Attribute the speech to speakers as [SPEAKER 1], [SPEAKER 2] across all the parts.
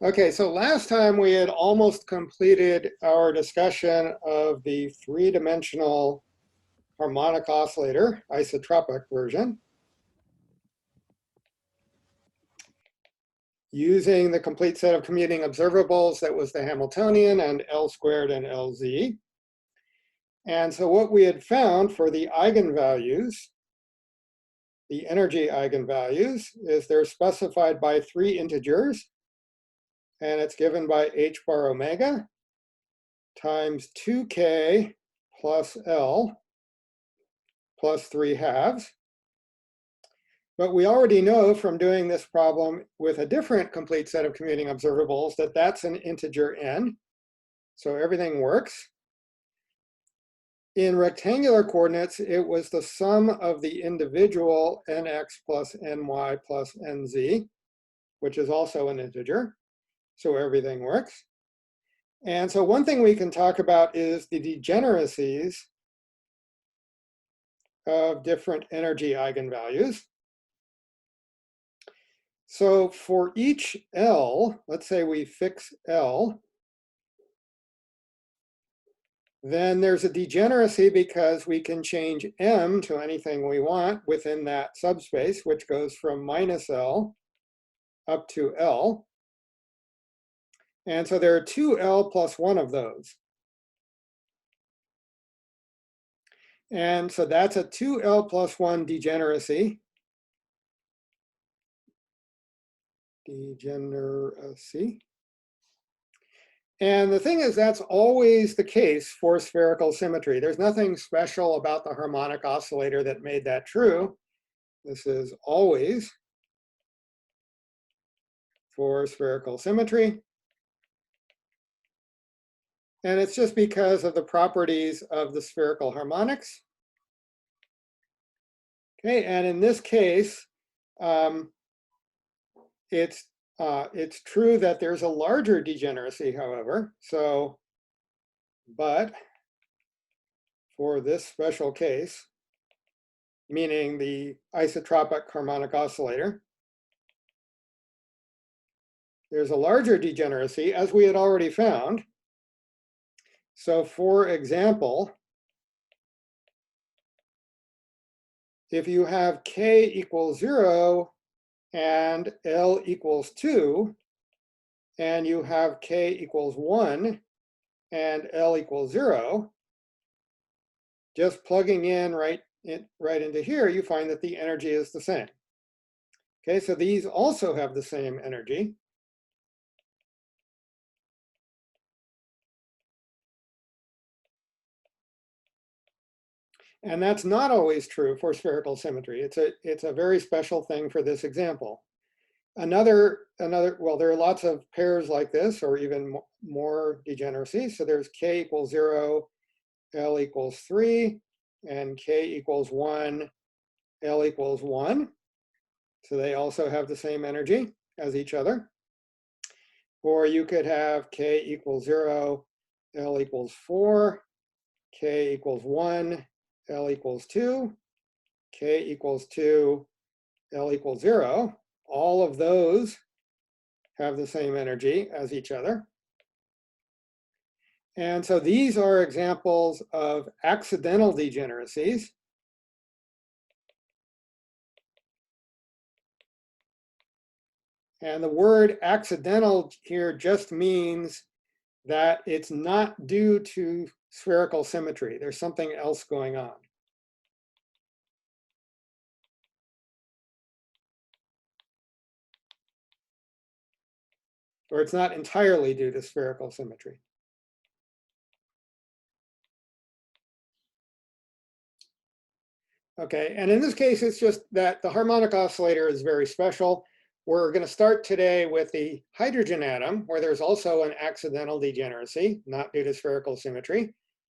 [SPEAKER 1] Okay, so last time we had almost completed our discussion of the three-dimensional harmonic oscillator, isotropic version, using the complete set of commuting observables that was the Hamiltonian and L squared and LZ. And so what we had found for the eigenvalues, the energy eigenvalues, is they're specified by three integers, and it's given by h bar omega times 2k plus L plus 3/2. But we already know from doing this problem with a different complete set of commuting observables that that's an integer n. So everything works. In rectangular coordinates, it was the sum of the individual nx plus ny plus nz, which is also an integer. So everything works. And so one thing we can talk about is the degeneracies of different energy eigenvalues. So for each L, let's say we fix L, then there's a degeneracy because we can change M to anything we want within that subspace, which goes from minus L up to L. And so there are two L plus one of those. And so that's a 2L plus 1 degeneracy. And the thing is, that's always the case for spherical symmetry. There's nothing special about the harmonic oscillator that made that true. This is always for spherical symmetry. And it's just because of the properties of the spherical harmonics. Okay, and in this case, it's true that there's a larger degeneracy, however. So, but for this special case, meaning the isotropic harmonic oscillator, there's a larger degeneracy, as we had already found. So for example, if you have k equals 0 and L equals 2, and you have k equals 1 and L equals 0, just plugging in right into here, you find that the energy is the same. Okay, so these also have the same energy. And that's not always true for spherical symmetry. It's a very special thing for this example. Well, there are lots of pairs like this, or even more degeneracy. So there's k equals 0, L equals 3, and k equals 1, L equals 1. So they also have the same energy as each other. Or you could have k equals 0, L equals 4, k equals 1, L equals 2, k equals 2, L equals 0. All of those have the same energy as each other. And so these are examples of accidental degeneracies. And the word accidental here just means that it's not due to spherical symmetry. There's something else going on. Or it's not entirely due to spherical symmetry. Okay, and in this case, it's just that the harmonic oscillator is very special. We're going to start today with the hydrogen atom, where there's also an accidental degeneracy, not due to spherical symmetry.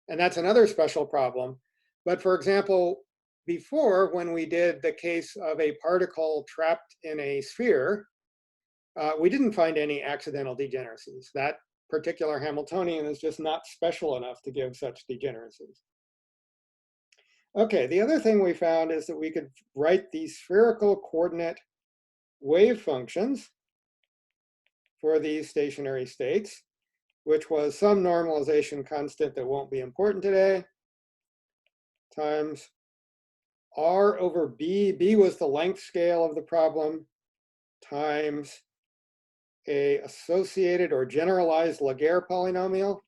[SPEAKER 1] And that's another special problem. But for example, before, when we did the case of a particle trapped in a sphere, we didn't find any accidental degeneracies. That particular Hamiltonian is just not special enough to give such degeneracies. Okay, the other thing we found is that we could write these spherical coordinate wave functions for these stationary states, which was some normalization constant that won't be important today, times R over B. B was the length scale of the problem, times a associated or generalized Laguerre polynomial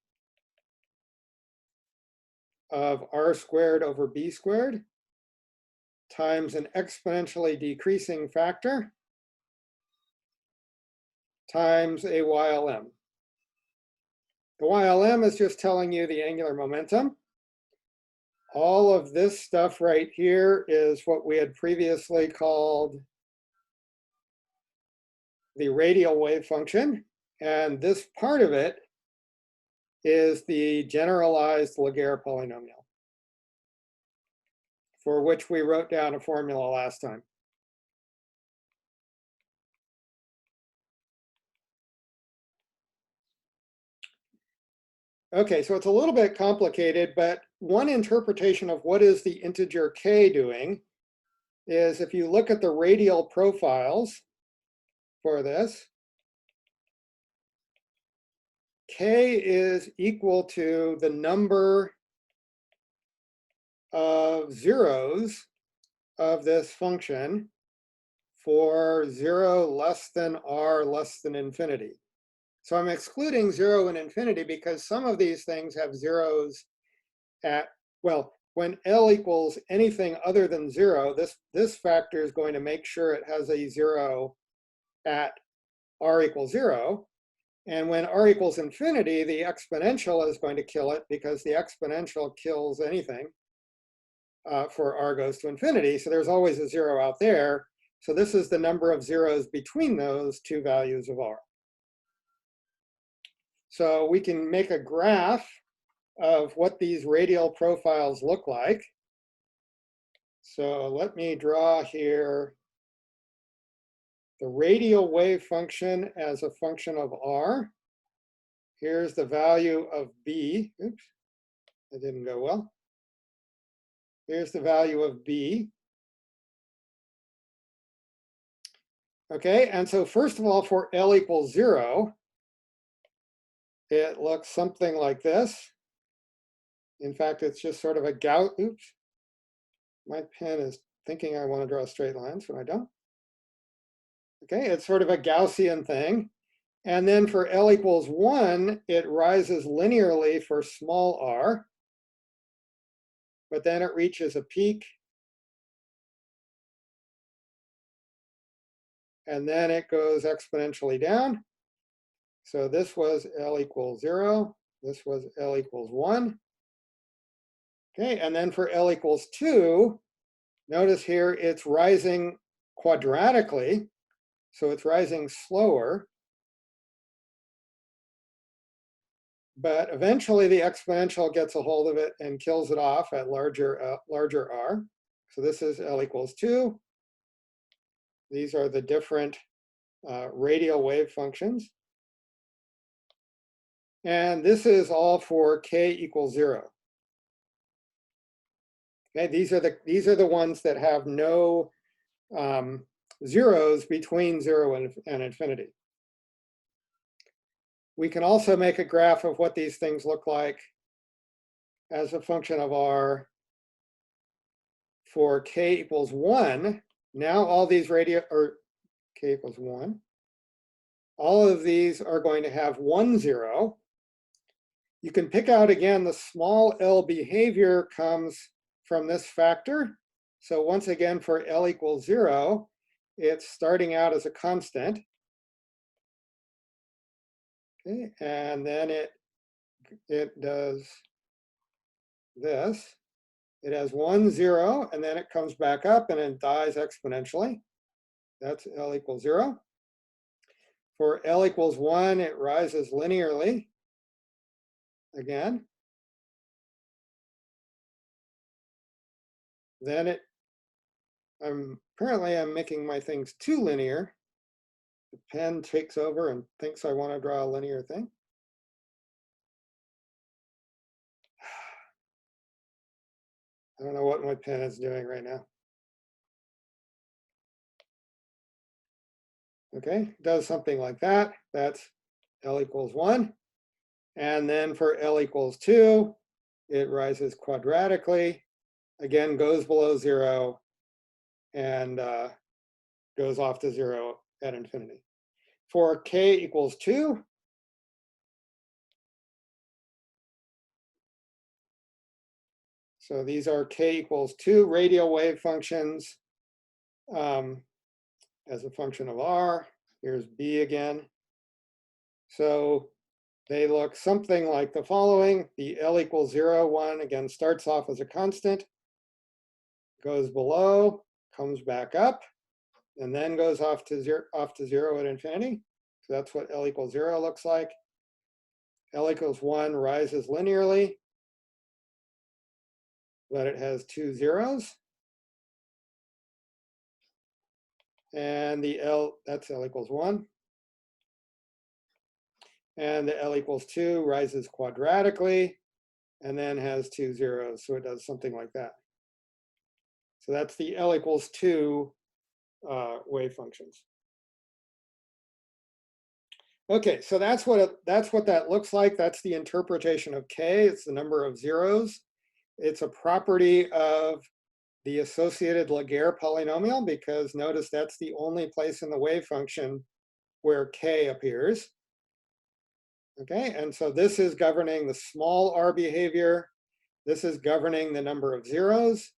[SPEAKER 1] of R squared over B squared, times an exponentially decreasing factor, times a YLM. The YLM is just telling you the angular momentum. All of this stuff right here is what we had previously called the radial wave function. And this part of it is the generalized Laguerre polynomial, for which we wrote down a formula last time. Okay, so it's a little bit complicated, but one interpretation of what is the integer k doing is if you look at the radial profiles for this, k is equal to the number of zeros of this function for 0 less than r less than infinity. So I'm excluding 0 and infinity because some of these things have zeros at, well, when L equals anything other than 0, this factor is going to make sure it has a 0 at r equals 0. And when r equals infinity, the exponential is going to kill it because the exponential kills anything for r goes to infinity. So there's always a 0 out there. So this is the number of zeros between those two values of r. So we can make a graph of what these radial profiles look like. So let me draw here the radial wave function as a function of r. Here's the value of b. Oops, that didn't go well. Here's the value of b. Okay, and so first of all, for L equals 0, it looks something like this. In fact, it's just sort of a oops. My pen is thinking I want to draw straight lines when I don't. Okay, it's sort of a Gaussian thing. And then for L equals 1, it rises linearly for small r. But then it reaches a peak. And then it goes exponentially down. So this was L equals 0. This was L equals 1. Okay, and then for L equals 2, notice here it's rising quadratically. So it's rising slower. But eventually the exponential gets a hold of it and kills it off at larger r. So this is L equals 2. These are the different radial wave functions. And this is all for k equals 0. Okay, these are the ones that have no zeros between 0 and infinity. We can also make a graph of what these things look like as a function of r for k equals 1. Now all these k equals 1. All of these are going to have 1, 0. You can pick out again the small l behavior comes from this factor. So once again, for L equals 0, it's starting out as a constant. Okay, and then it does this. It has 1, 0, and then it comes back up and it dies exponentially. That's L equals 0. For L equals 1, it rises linearly again. Then apparently I'm making my things too linear. The pen takes over and thinks I want to draw a linear thing. I don't know what my pen is doing right now. Okay, does something like that. That's L equals 1. And then for L equals 2, it rises quadratically, again goes below 0, and goes off to 0 at infinity. For k equals 2, so these are k equals 2 radial wave functions as a function of r. Here's b again. So they look something like the following. The L equals 0, 1, again, starts off as a constant, goes below, comes back up, and then goes off to 0 at infinity. So that's what L equals 0 looks like. L equals 1 rises linearly, but it has 2 zeros. And the L, that's L equals 1. And the L equals 2 rises quadratically, and then has 2 zeros. So it does something like that. So that's the L equals 2 wave functions. Okay, so that's what that looks like. That's the interpretation of k. It's the number of zeros. It's a property of the associated Laguerre polynomial, because notice that's the only place in the wave function where k appears. Okay, and so this is governing the small r behavior. This is governing the number of zeros.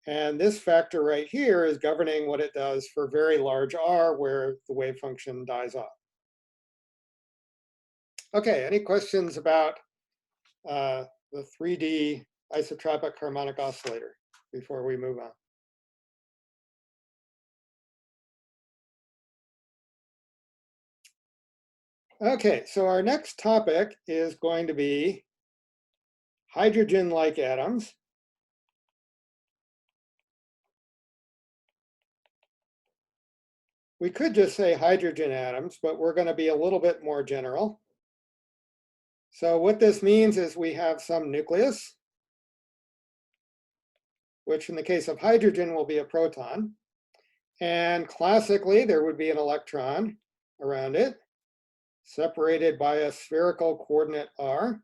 [SPEAKER 1] And this factor right here is governing what it does for very large r, where the wave function dies off. Okay, any questions about the 3D isotropic harmonic oscillator before we move on? Okay, so our next topic is going to be hydrogen-like atoms. We could just say hydrogen atoms, but we're going to be a little bit more general. So what this means is we have some nucleus, which in the case of hydrogen will be a proton. And classically, there would be an electron around it, separated by a spherical coordinate r.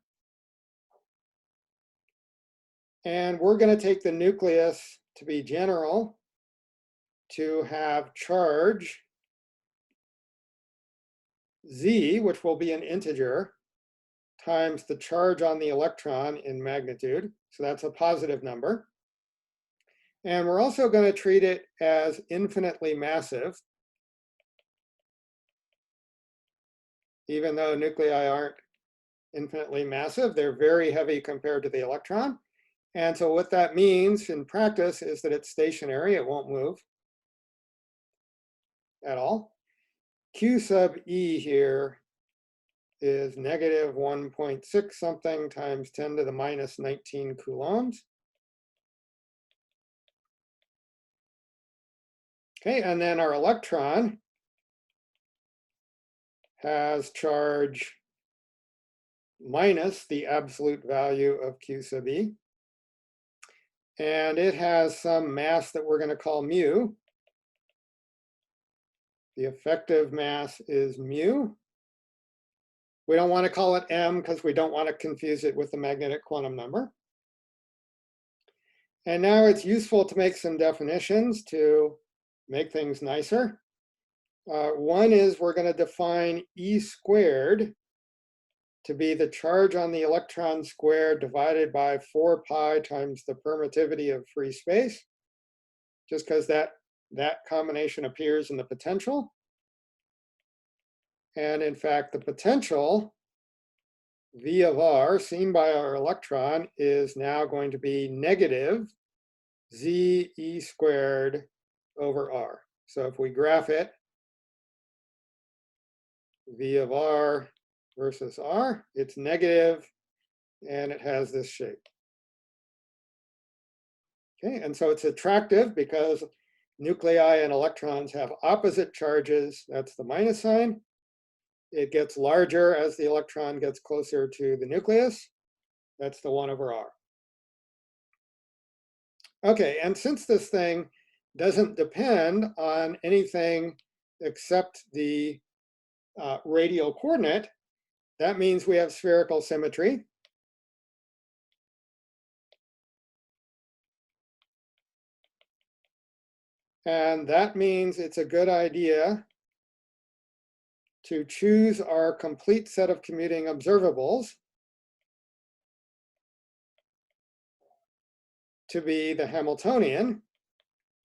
[SPEAKER 1] And we're going to take the nucleus to be general, to have charge z, which will be an integer, times the charge on the electron in magnitude. So that's a positive number. And we're also going to treat it as infinitely massive, even though nuclei aren't infinitely massive. They're very heavy compared to the electron. And so what that means in practice is that it's stationary. It won't move at all. Q sub e here is negative 1.6 something times 10 to the minus 19 coulombs. Okay, and then our electron has charge minus the absolute value of Q sub e. And it has some mass that we're going to call mu. The effective mass is mu. We don't want to call it m because we don't want to confuse it with the magnetic quantum number. And now it's useful to make some definitions to make things nicer. One is we're going to define E squared to be the charge on the electron squared divided by 4 pi times the permittivity of free space, just because that combination appears in the potential. And in fact, the potential V of r seen by our electron is now going to be negative z e squared over r. So if we graph it, V of r versus r, it's negative, and it has this shape. Okay, and so it's attractive because nuclei and electrons have opposite charges. That's the minus sign. It gets larger as the electron gets closer to the nucleus. That's the 1 over r. Okay, and since this thing doesn't depend on anything except the radial coordinate, that means we have spherical symmetry. And that means it's a good idea to choose our complete set of commuting observables to be the Hamiltonian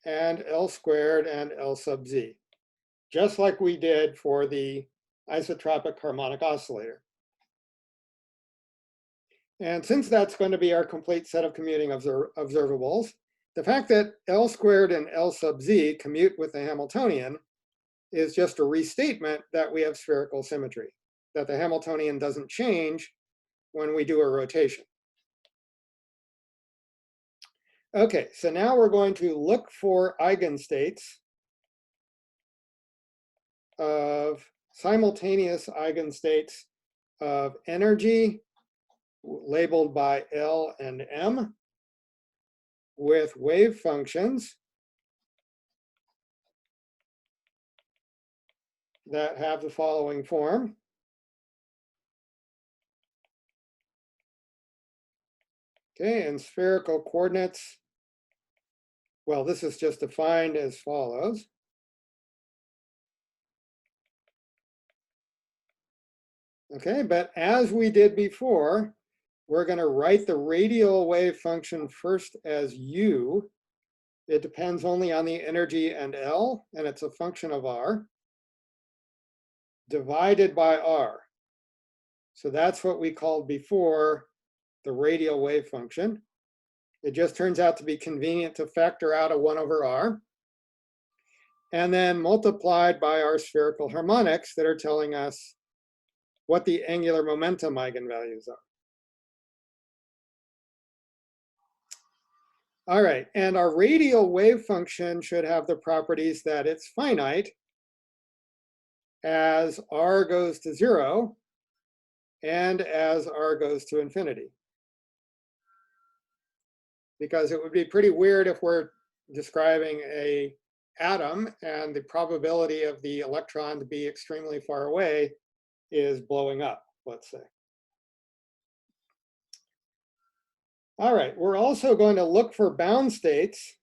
[SPEAKER 1] and L squared and L sub z, just like we did for the isotropic harmonic oscillator. And since that's going to be our complete set of commuting observables, the fact that L squared and L sub z commute with the Hamiltonian is just a restatement that we have spherical symmetry, that the Hamiltonian doesn't change when we do a rotation. Okay, so now we're going to look for eigenstates of simultaneous eigenstates of energy labeled by L and M with wave functions that have the following form. Okay, and spherical coordinates, well, this is just defined as follows. Okay, but as we did before, we're going to write the radial wave function first as u. It depends only on the energy and L, and it's a function of r, divided by r. So that's what we called before the radial wave function. It just turns out to be convenient to factor out a 1 over r, and then multiplied by our spherical harmonics that are telling us what the angular momentum eigenvalues are. All right, and our radial wave function should have the properties that it's finite as r goes to 0 and as r goes to infinity. Because it would be pretty weird if we're describing an atom and the probability of the electron to be extremely far away is blowing up, let's say. All right, we're also going to look for bound states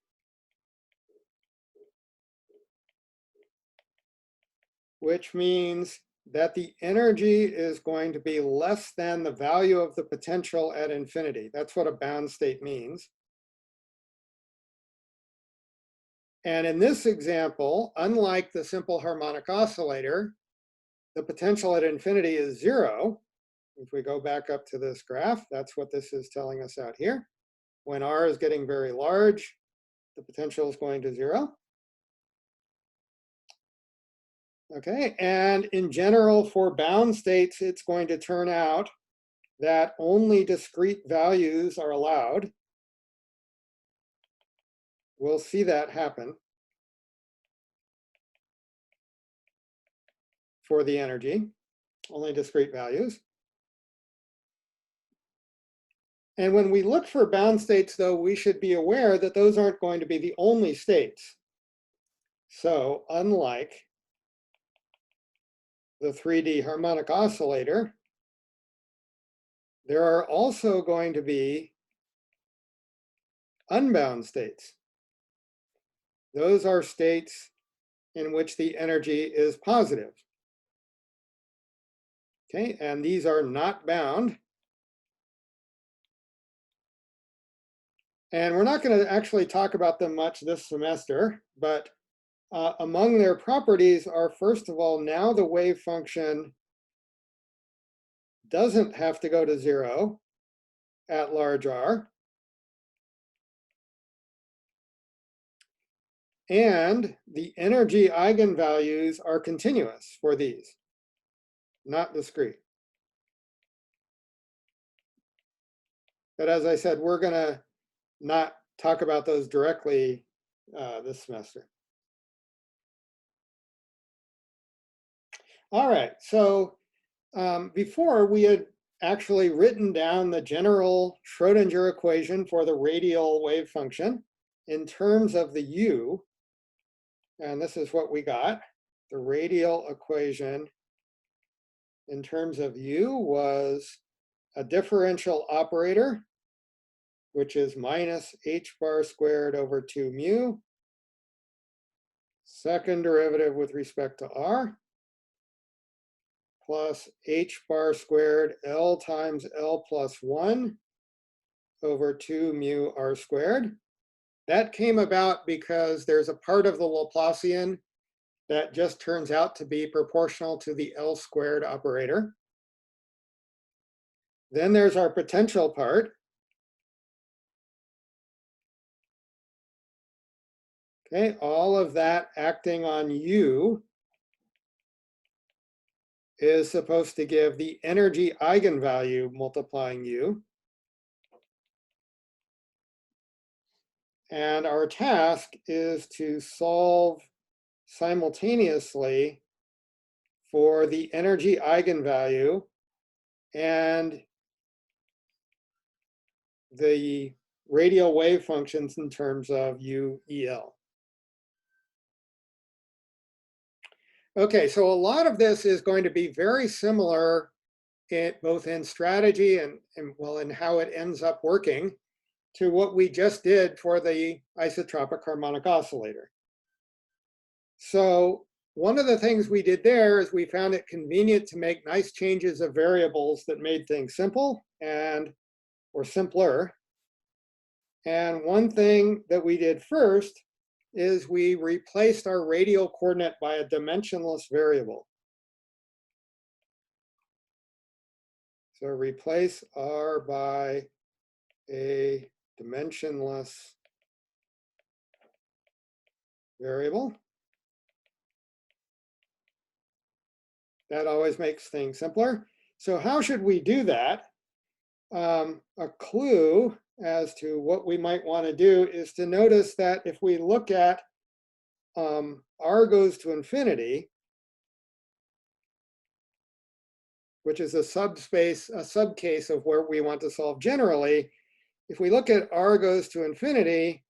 [SPEAKER 1] which means that the energy is going to be less than the value of the potential at infinity. That's what a bound state means. And in this example, unlike the simple harmonic oscillator, the potential at infinity is 0. If we go back up to this graph, that's what this is telling us out here. When r is getting very large, the potential is going to 0. Okay, and in general, for bound states, it's going to turn out that only discrete values are allowed. We'll see that happen for the energy, only discrete values. And when we look for bound states, though, we should be aware that those aren't going to be the only states. So unlike the 3D harmonic oscillator, there are also going to be unbound states. Those are states in which the energy is positive. Okay, and these are not bound. And we're not going to actually talk about them much this semester, but among their properties are, first of all, now the wave function doesn't have to go to 0 at large r. And the energy eigenvalues are continuous for these, not discrete. But as I said, we're going to not talk about those directly this semester. All right, so before we had actually written down the general Schrodinger equation for the radial wave function in terms of the u, and this is what we got. the radial equation in terms of u was a differential operator, which is minus h bar squared over 2 mu, second derivative with respect to r, plus h bar squared L times L plus 1 over 2 mu r squared. That came about because there's a part of the Laplacian that just turns out to be proportional to the L squared operator. Then there's our potential part. Okay, all of that acting on U is supposed to give the energy eigenvalue multiplying U. And our task is to solve simultaneously for the energy eigenvalue and the radial wave functions in terms of U, EL. Okay, so a lot of this is going to be very similar both in strategy and well, in how it ends up working to what we just did for the isotropic harmonic oscillator. So one of the things we did there is we found it convenient to make nice changes of variables that made things simple or simpler. And one thing that we did first is we replaced our radial coordinate by a dimensionless variable. So replace r by a dimensionless variable. That always makes things simpler. So how should we do that? A clue as to what we might want to do is to notice that if we look at r goes to infinity, which is a subspace, a subcase of where we want to solve generally, if we look at r goes to infinity,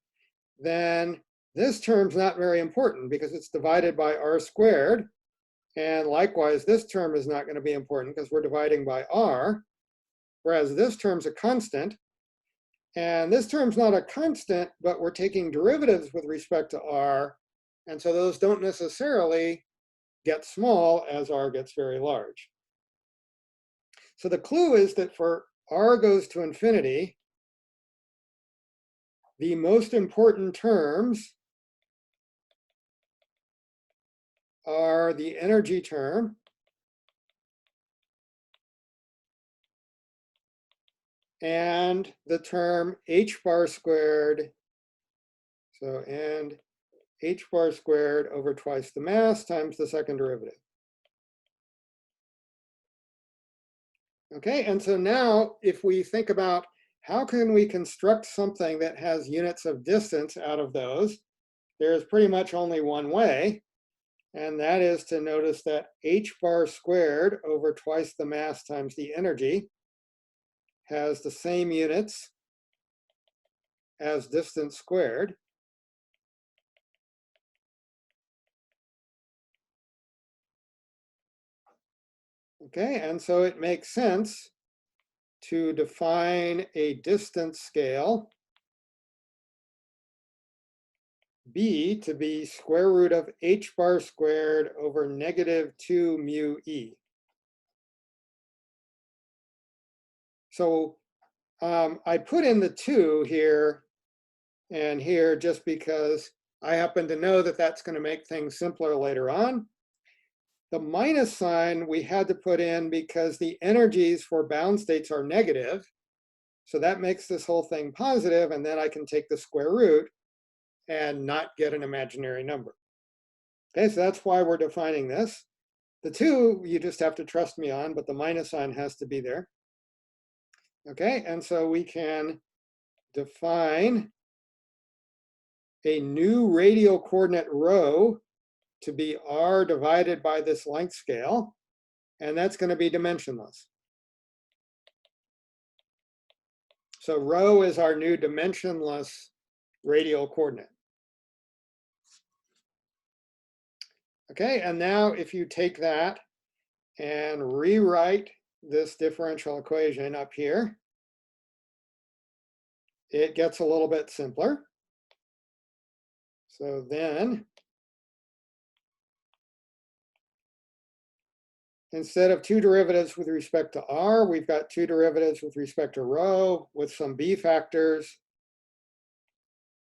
[SPEAKER 1] then this term's not very important because it's divided by r squared. And likewise, this term is not going to be important because we're dividing by r, whereas this term's a constant. And this term's not a constant, but we're taking derivatives with respect to r. And so those don't necessarily get small as r gets very large. So the clue is that for r goes to infinity, the most important terms are the energy term and the term h bar squared. So, and h bar squared over twice the mass times the second derivative. Okay, and so now if we think about how can we construct something that has units of distance out of those, there's pretty much only one way, and that is to notice that h bar squared over twice the mass times the energy has the same units as distance squared. Okay, and so it makes sense to define a distance scale b to be square root of h bar squared over -2 mu e. So I put in the 2 here and here just because I happen to know that that's going to make things simpler later on. The minus sign we had to put in because the energies for bound states are negative. So that makes this whole thing positive, and then I can take the square root and not get an imaginary number. Okay, so that's why we're defining this. The 2, you just have to trust me on, but the minus sign has to be there. Okay, and so we can define a new radial coordinate rho to be r divided by this length scale, and that's going to be dimensionless. So rho is our new dimensionless radial coordinate. Okay, and now if you take that and rewrite this differential equation up here, it gets a little bit simpler. So then, instead of two derivatives with respect to r, we've got two derivatives with respect to rho with some b factors.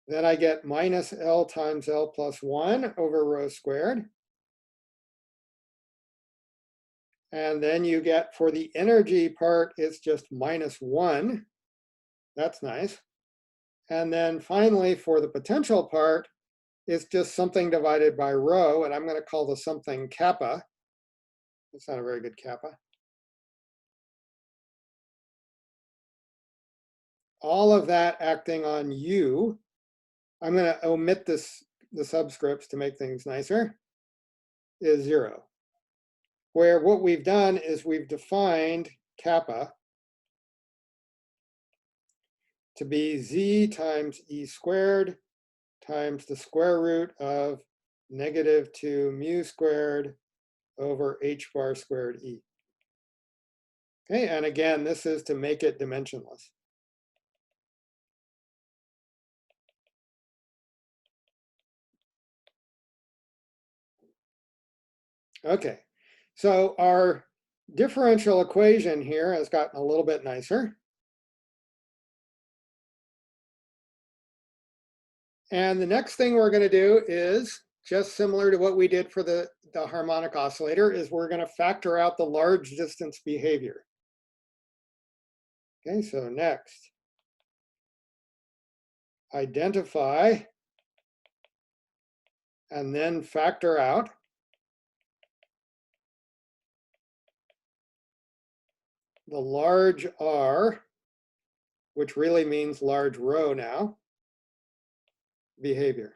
[SPEAKER 1] Then I get minus L times L plus 1 over rho squared. And then you get, for the energy part, it's just minus 1. That's nice. And then finally, for the potential part, it's just something divided by rho, and I'm going to call the something kappa. That's not a very good kappa. All of that acting on U. I'm going to omit the subscripts to make things nicer, is 0. Where what we've done is we've defined kappa to be z times e squared times the square root of negative 2 mu squared over h bar squared e. Okay, and again, this is to make it dimensionless. Okay, so our differential equation here has gotten a little bit nicer. And the next thing we're going to do is, just similar to what we did for the harmonic oscillator, is we're going to factor out the large distance behavior. Okay, so next, identify and then factor out the large R, which really means large rho now, behavior.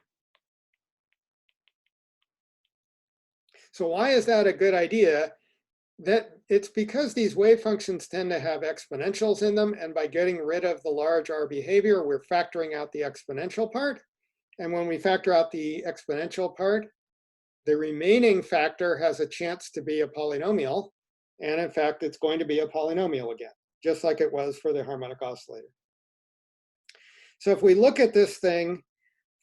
[SPEAKER 1] So why is that a good idea? That it's because these wave functions tend to have exponentials in them, and by getting rid of the large R behavior, we're factoring out the exponential part. And when we factor out the exponential part, the remaining factor has a chance to be a polynomial. And in fact, it's going to be a polynomial again, just like it was for the harmonic oscillator. So if we look at this thing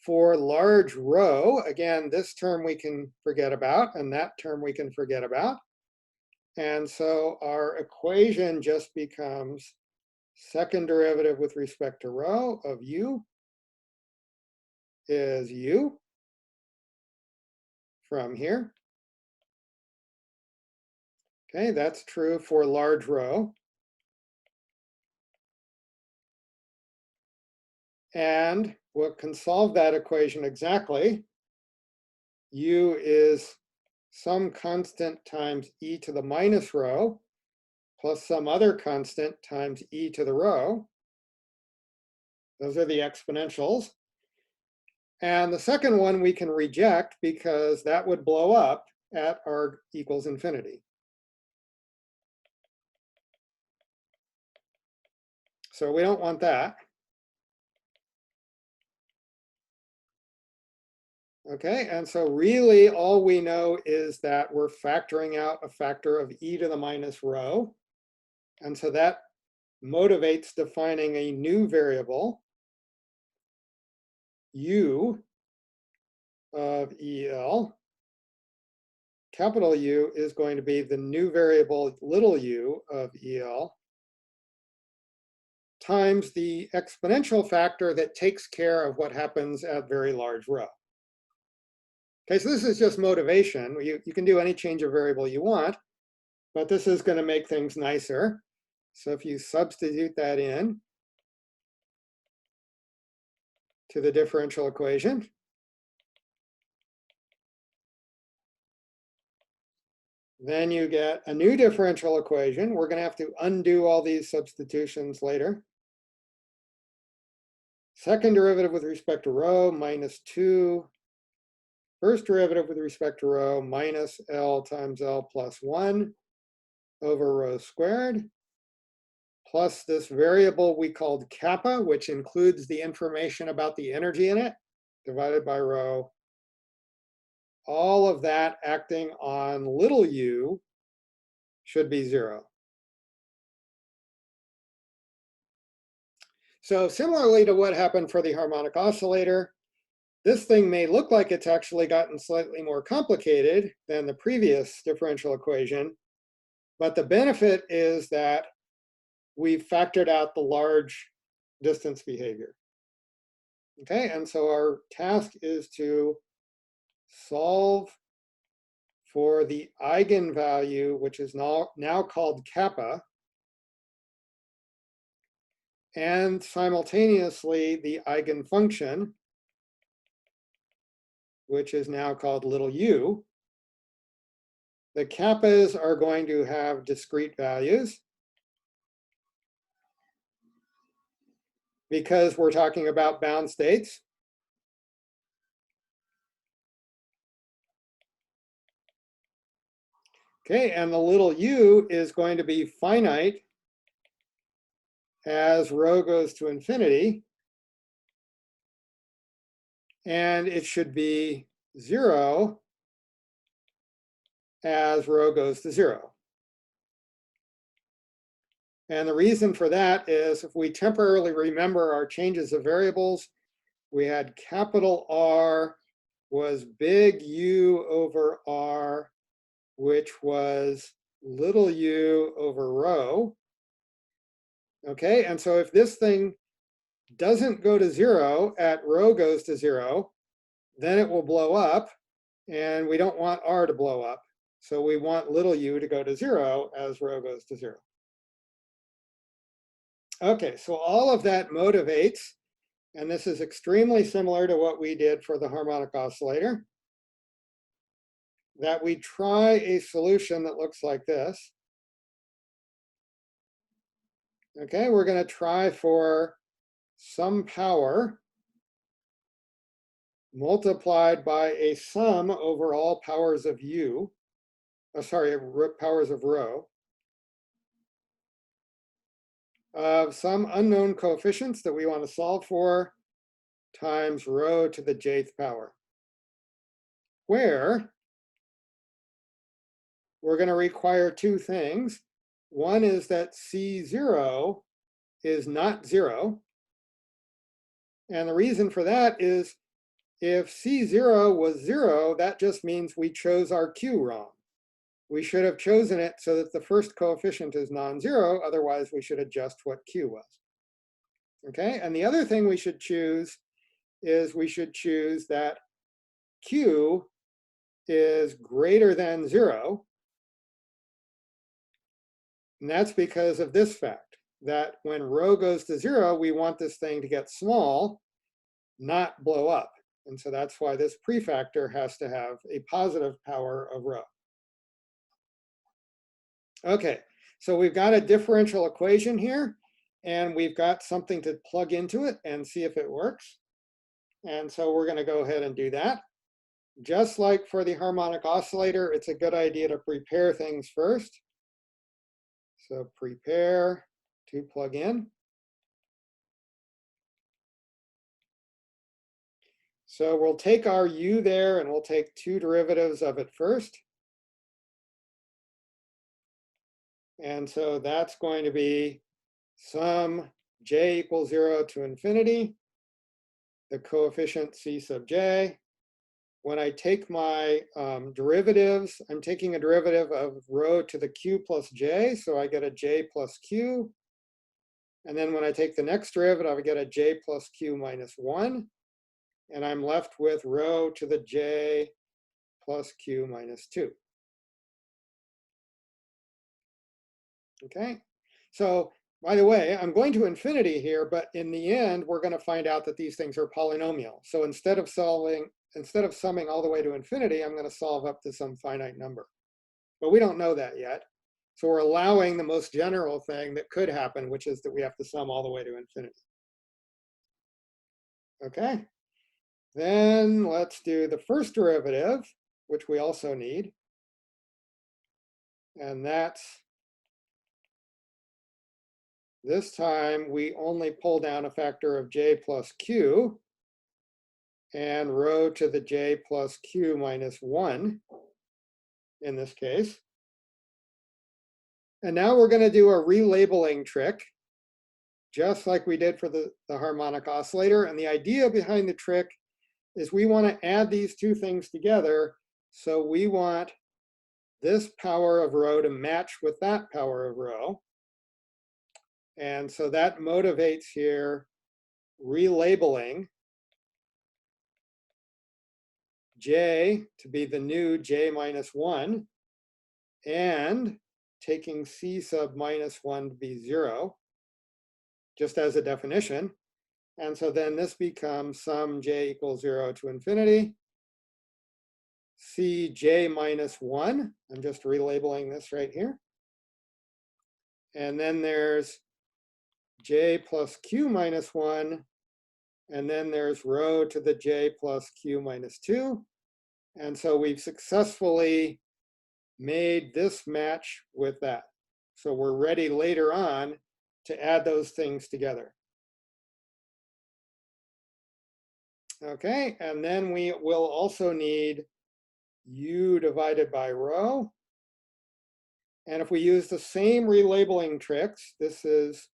[SPEAKER 1] for large rho, again, this term we can forget about, and that term we can forget about. And so our equation just becomes second derivative with respect to rho of u is u from here. Okay, that's true for large rho. And what can solve that equation exactly? U is some constant times e to the minus rho plus some other constant times e to the rho. Those are the exponentials. And the second one we can reject because that would blow up at r equals infinity. So we don't want that. Okay, and so really all we know is that we're factoring out a factor of e to the minus rho. And so that motivates defining a new variable, u of EL. Capital U is going to be the new variable little u of EL times the exponential factor that takes care of what happens at very large rho. Okay, so this is just motivation. You can do any change of variable you want, but this is going to make things nicer. So if you substitute that in to the differential equation, then you get a new differential equation. We're going to have to undo all these substitutions later. Second derivative with respect to rho minus 2. First derivative with respect to rho minus L times L plus 1 over rho squared, plus this variable we called kappa, which includes the information about the energy in it, divided by rho, all of that acting on little u should be 0. So similarly to what happened for the harmonic oscillator, this thing may look like it's actually gotten slightly more complicated than the previous differential equation, but the benefit is that we've factored out the large distance behavior. Okay, and so our task is to solve for the eigenvalue, which is now called kappa, and simultaneously the eigenfunction, which is now called little u. The kappas are going to have discrete values because we're talking about bound states. Okay, and the little u is going to be finite as rho goes to infinity. And it should be 0 as rho goes to 0. And the reason for that is if we temporarily remember our changes of variables, we had capital R was big U over R, which was little u over rho. Okay, and so if this thing doesn't go to 0 at rho goes to 0, then it will blow up, and we don't want R to blow up. So we want little u to go to 0 as rho goes to 0. Okay, so all of that motivates, and this is extremely similar to what we did for the harmonic oscillator, that we try a solution that looks like this. Okay, we're going to try for some power multiplied by a sum over all powers of u, powers of rho, of some unknown coefficients that we want to solve for times rho to the jth power, where we're going to require two things. One is that C0 is not 0. And the reason for that is if C0 was 0, that just means we chose our Q wrong. We should have chosen it so that the first coefficient is non-zero, otherwise we should adjust what Q was. Okay, and the other thing we should choose is we should choose that Q is greater than 0. And that's because of this fact, that when rho goes to 0, we want this thing to get small, not blow up. And so that's why this prefactor has to have a positive power of rho. Okay, so we've got a differential equation here, and we've got something to plug into it and see if it works. And so we're going to go ahead and do that. Just like for the harmonic oscillator, it's a good idea to prepare things first. So prepare to plug in. So we'll take our u there, and we'll take two derivatives of it first. And so that's going to be sum j equals 0 to infinity, the coefficient c sub j. When I take my derivatives, I'm taking a derivative of rho to the q plus j, so I get a j plus q. And then when I take the next derivative, I get a j plus q minus 1. And I'm left with rho to the j plus q minus 2. Okay, so by the way, I'm going to infinity here, but in the end, we're going to find out that these things are polynomial. So instead of summing all the way to infinity, I'm going to solve up to some finite number. But we don't know that yet. So we're allowing the most general thing that could happen, which is that we have to sum all the way to infinity. Okay, then let's do the first derivative, which we also need. And that's, this time we only pull down a factor of j plus q. and rho to the j plus q minus 1 in this case. And now we're going to do a relabeling trick, just like we did for the harmonic oscillator. And the idea behind the trick is we want to add these two things together. So we want this power of rho to match with that power of rho. And so that motivates here relabeling j to be the new j minus 1 and taking c sub minus 1 to be 0, just as a definition. And so then this becomes sum j equals 0 to infinity, c j minus 1. I'm just relabeling this right here. And then there's j plus q minus 1. And then there's rho to the j plus q minus 2. And so we've successfully made this match with that. So we're ready later on to add those things together. Okay, and then we will also need u divided by rho. And if we use the same relabeling tricks, this is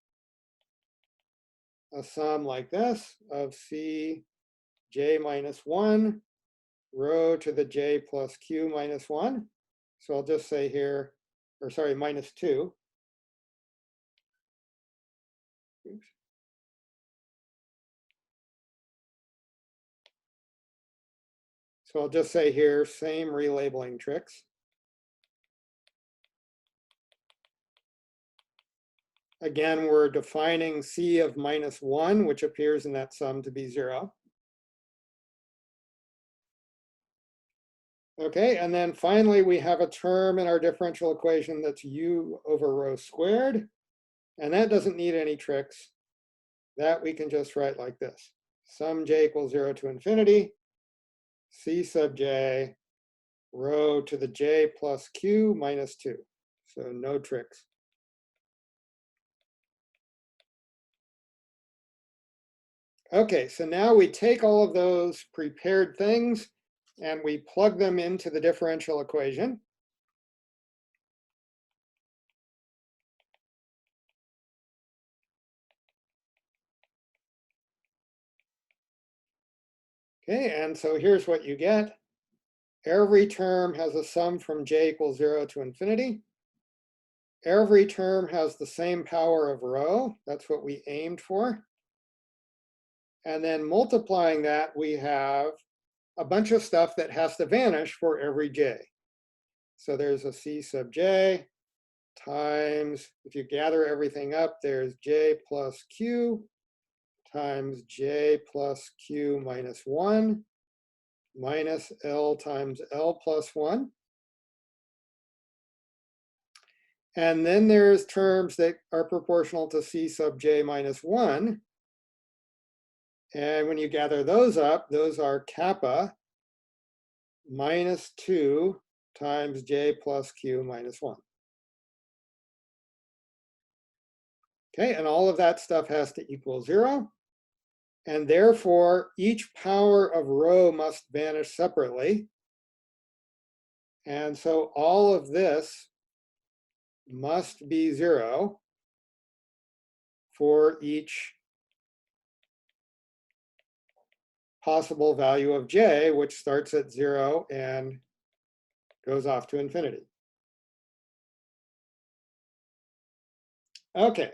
[SPEAKER 1] a sum like this of c j minus 1 rho to the j plus q minus 1. So I'll just say here, or sorry, minus 2. Oops. So I'll just say here, same relabeling tricks. Again, we're defining c of minus 1, which appears in that sum to be 0. Okay, and then finally, we have a term in our differential equation that's u over rho squared. And that doesn't need any tricks. That we can just write like this. Sum j equals 0 to infinity, c sub j rho to the j plus q minus 2. So no tricks. Okay, so now we take all of those prepared things and we plug them into the differential equation. Okay, and so here's what you get. Every term has a sum from j equals 0 to infinity. Every term has the same power of rho. That's what we aimed for. And then multiplying that, we have a bunch of stuff that has to vanish for every j. So there's a c sub j times, if you gather everything up, there's j plus q times j plus q minus 1 minus L times L plus 1. And then there's terms that are proportional to c sub j minus 1. And when you gather those up, those are kappa minus 2 times j plus q minus 1. Okay, and all of that stuff has to equal 0. And therefore, each power of rho must vanish separately. And so all of this must be 0 for each possible value of j, which starts at 0 and goes off to infinity. Okay.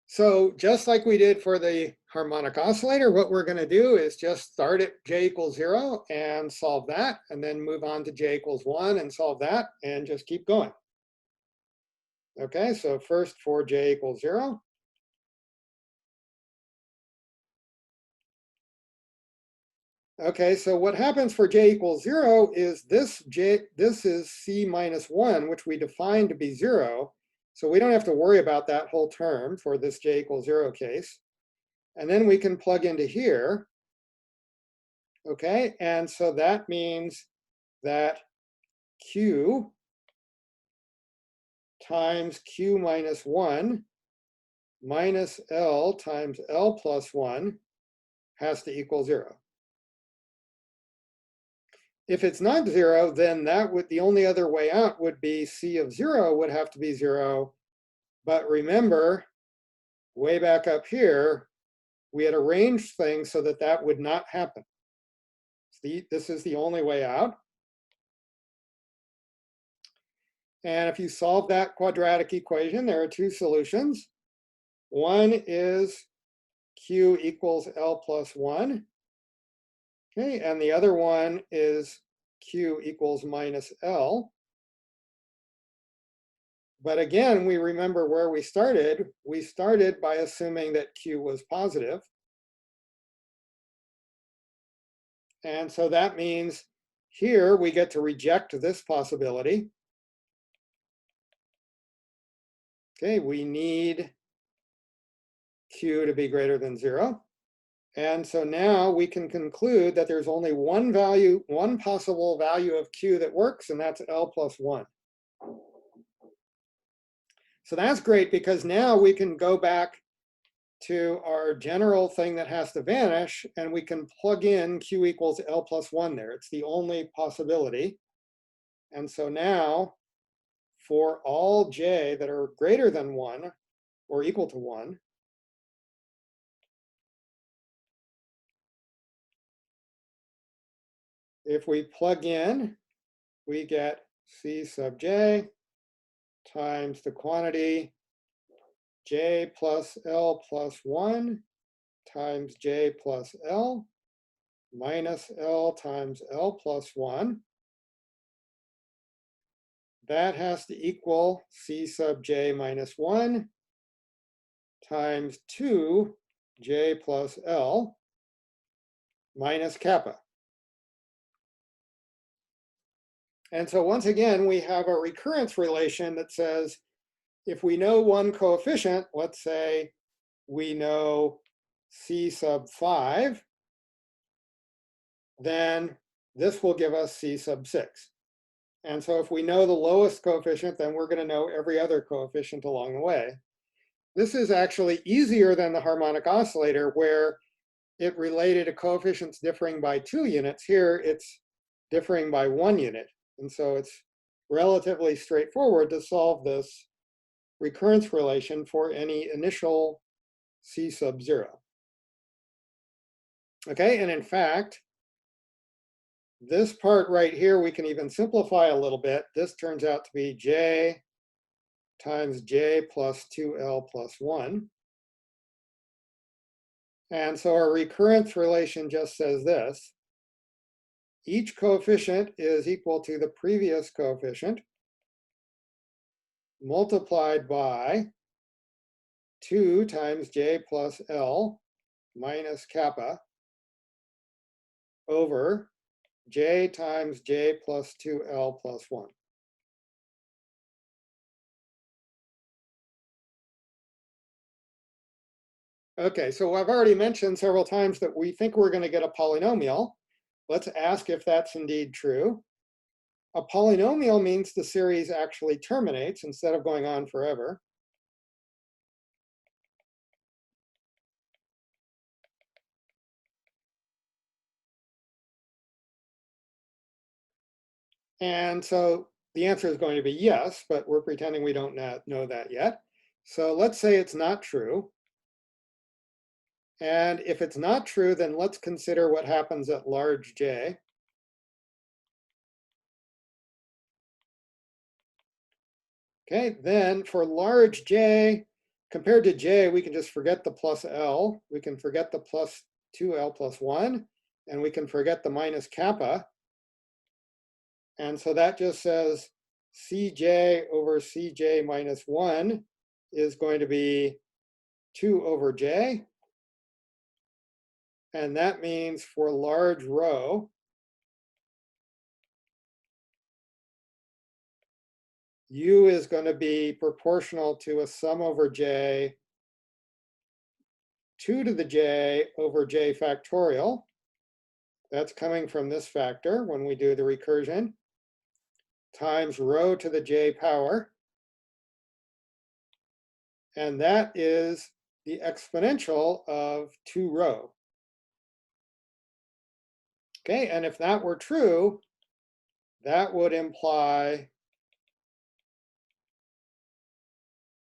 [SPEAKER 1] So just like we did for the harmonic oscillator, what we're going to do is just start at j equals 0 and solve that, and then move on to j equals 1 and solve that, and just keep going. Okay, so first for j equals 0. Okay, so what happens for j equals 0 is this is c minus 1, which we defined to be 0. So we don't have to worry about that whole term for this j equals 0 case. And then we can plug into here. Okay, and so that means that q times q minus 1 minus L times L plus 1 has to equal 0. If it's not 0, then the only other way out would be C of 0 would have to be 0. But remember, way back up here, we had arranged things so that that would not happen. This is the only way out. And if you solve that quadratic equation, there are two solutions. One is Q equals L plus 1. Okay, and the other one is Q equals minus L. But again, we remember where we started. We started by assuming that Q was positive. And so that means here we get to reject this possibility. Okay, we need Q to be greater than 0. And so now we can conclude that there's only one possible value of Q that works, and that's L plus 1. So that's great because now we can go back to our general thing that has to vanish, and we can plug in Q equals L plus 1 there. It's the only possibility. And so now, for all j that are greater than 1 or equal to 1, if we plug in, we get C sub j times the quantity j plus L plus 1 times j plus L minus L times L plus 1. That has to equal C sub j minus 1 times 2 j plus L minus kappa. And so once again, we have a recurrence relation that says, if we know one coefficient, let's say we know C sub 5, then this will give us C sub 6. And so if we know the lowest coefficient, then we're going to know every other coefficient along the way. This is actually easier than the harmonic oscillator, where it related to coefficients differing by 2 units. Here, it's differing by 1 unit. And so it's relatively straightforward to solve this recurrence relation for any initial C sub 0. Okay, and in fact, this part right here, we can even simplify a little bit. This turns out to be j times j plus 2L plus 1. And so our recurrence relation just says this. Each coefficient is equal to the previous coefficient multiplied by 2 times j plus L minus kappa over j times j plus 2L plus 1. Okay, so I've already mentioned several times that we think we're going to get a polynomial. Let's ask if that's indeed true. A polynomial means the series actually terminates instead of going on forever. And so the answer is going to be yes, but we're pretending we don't know that yet. So let's say it's not true. And if it's not true, then let's consider what happens at large j. Okay, then for large j, compared to j, we can just forget the plus L. We can forget the plus 2L plus 1, and we can forget the minus kappa. And so that just says Cj over Cj minus 1 is going to be 2 over j. And that means for large rho, U is going to be proportional to a sum over j, 2 to the j over j factorial. That's coming from this factor when we do the recursion, times rho to the j power. And that is the exponential of 2 rho. Okay, and if that were true, that would imply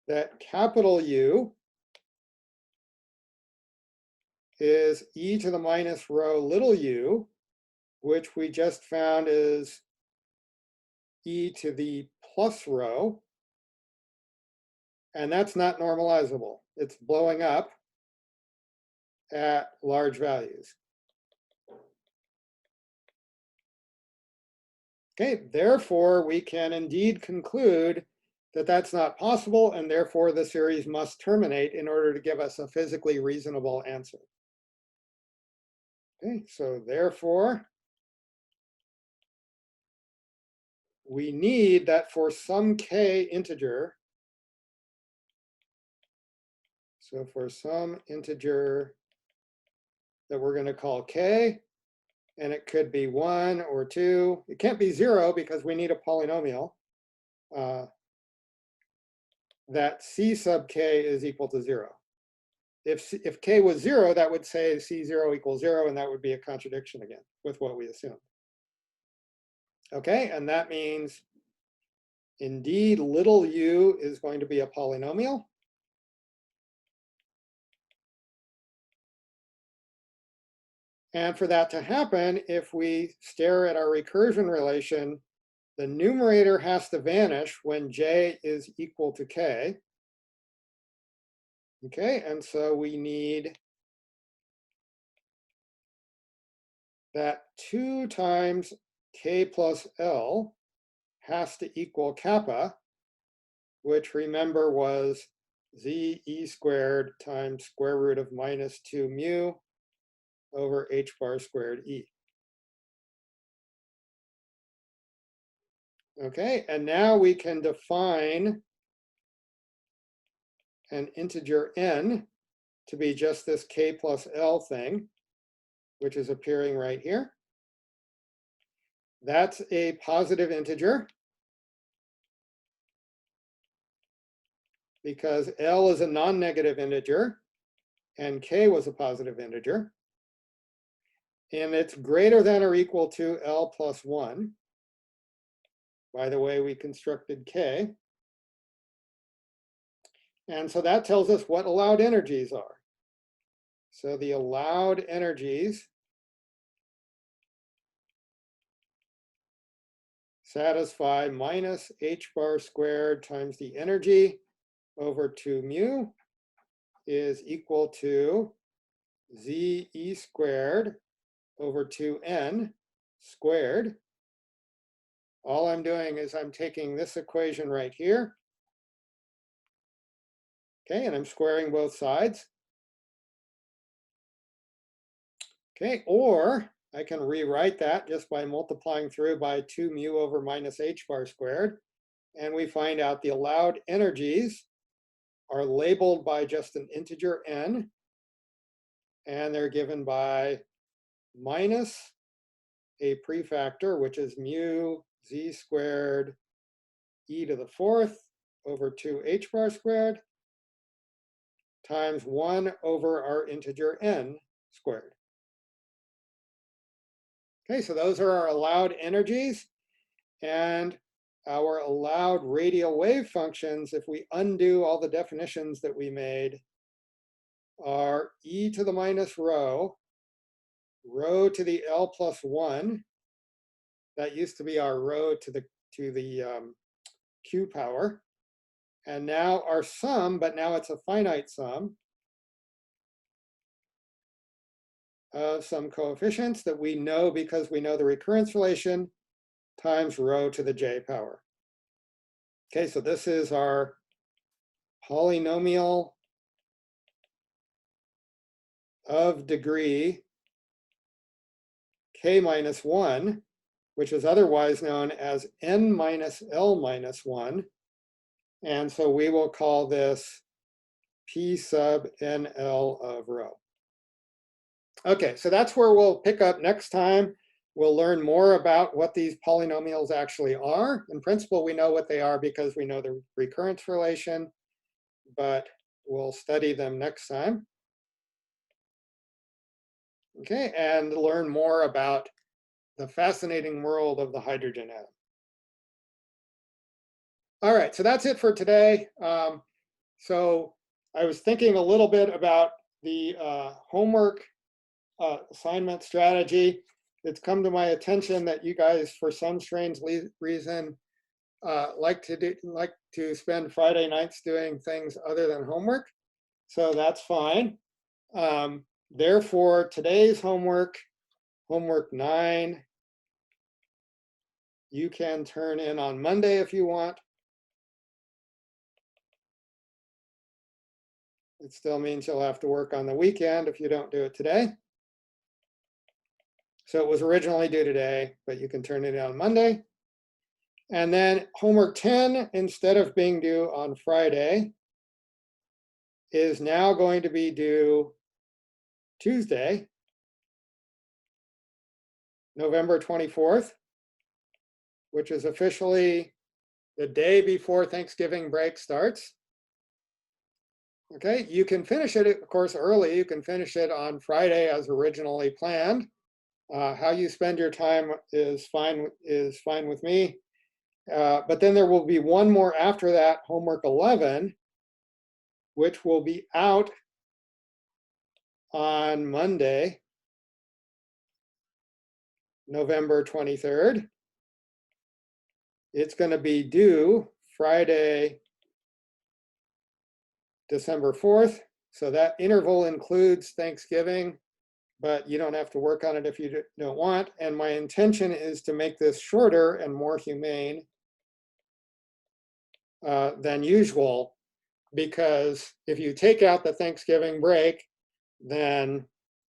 [SPEAKER 1] that capital U is e to the minus rho little u, which we just found is e to the plus rho, and that's not normalizable. It's blowing up at large values. Okay, therefore we can indeed conclude that that's not possible, and therefore the series must terminate in order to give us a physically reasonable answer. Okay, so therefore we need that for some k integer, so for some integer that we're going to call k, and it could be 1 or 2. It can't be 0 because we need a polynomial. That c sub k is equal to 0. If k was 0, that would say c0 equals 0, and that would be a contradiction again with what we assumed. Okay, and that means indeed little u is going to be a polynomial. And for that to happen, if we stare at our recursion relation, the numerator has to vanish when j is equal to k. Okay, and so we need that 2 times k plus l has to equal kappa, which remember was z e squared times square root of minus 2 mu over h bar squared e. Okay, and now we can define an integer n to be just this k plus l thing, which is appearing right here. That's a positive integer because L is a non-negative integer and K was a positive integer. And it's greater than or equal to L plus 1 by the way we constructed K. And so that tells us what allowed energies are. So the allowed energies satisfy minus h bar squared times the energy over 2 mu is equal to z e squared over 2n squared. All I'm doing is I'm taking this equation right here, okay, and I'm squaring both sides. Okay, or I can rewrite that just by multiplying through by 2 mu over minus h bar squared, and we find out the allowed energies are labeled by just an integer n, and they're given by minus a prefactor, which is mu z squared e to the 4th over 2h bar squared times 1 over our integer n squared. Okay, so those are our allowed energies, and our allowed radial wave functions, if we undo all the definitions that we made, are e to the minus rho, rho to the L plus 1. That used to be our rho to the q power. And now our sum, but now it's a finite sum of some coefficients that we know because we know the recurrence relation times rho to the j power. Okay, so this is our polynomial of degree k minus 1, which is otherwise known as n minus L minus 1. And so we will call this P sub NL of rho. Okay, so that's where we'll pick up next time. We'll learn more about what these polynomials actually are. In principle, we know what they are because we know the recurrence relation, but we'll study them next time. Okay, and learn more about the fascinating world of the hydrogen atom. All right, so that's it for today. So I was thinking a little bit about the homework assignment strategy. It's come to my attention that you guys, for some strange reason, like to spend Friday nights doing things other than homework. So that's fine. Therefore, today's homework 9, you can turn in on Monday if you want. It still means you'll have to work on the weekend if you don't do it today. So it was originally due today, but you can turn it in on Monday. And then homework 10, instead of being due on Friday, is now going to be due Tuesday, November 24th, which is officially the day before Thanksgiving break starts. Okay, you can finish it, of course, early. You can finish it on Friday as originally planned. How you spend your time is fine with me. But then there will be one more after that, homework 11, which will be out on Monday, November 23rd. It's going to be due Friday, December 4th. So that interval includes Thanksgiving, but you don't have to work on it if you don't want. And my intention is to make this shorter and more humane than usual, because if you take out the Thanksgiving break, then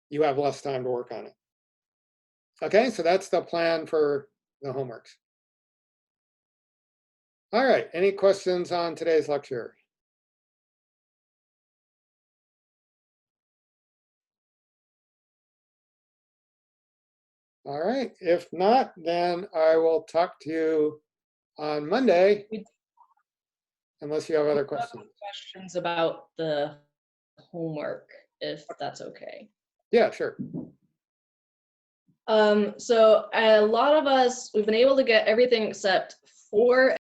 [SPEAKER 1] you have less time to work on it. Okay, so that's the plan for the homeworks. All right, any questions on today's lecture? All right, if not, then I will talk to you on Monday, unless you have other questions.
[SPEAKER 2] Questions about the homework, if that's okay.
[SPEAKER 1] Yeah, sure.
[SPEAKER 2] So a lot of us, we've been able to get everything except 4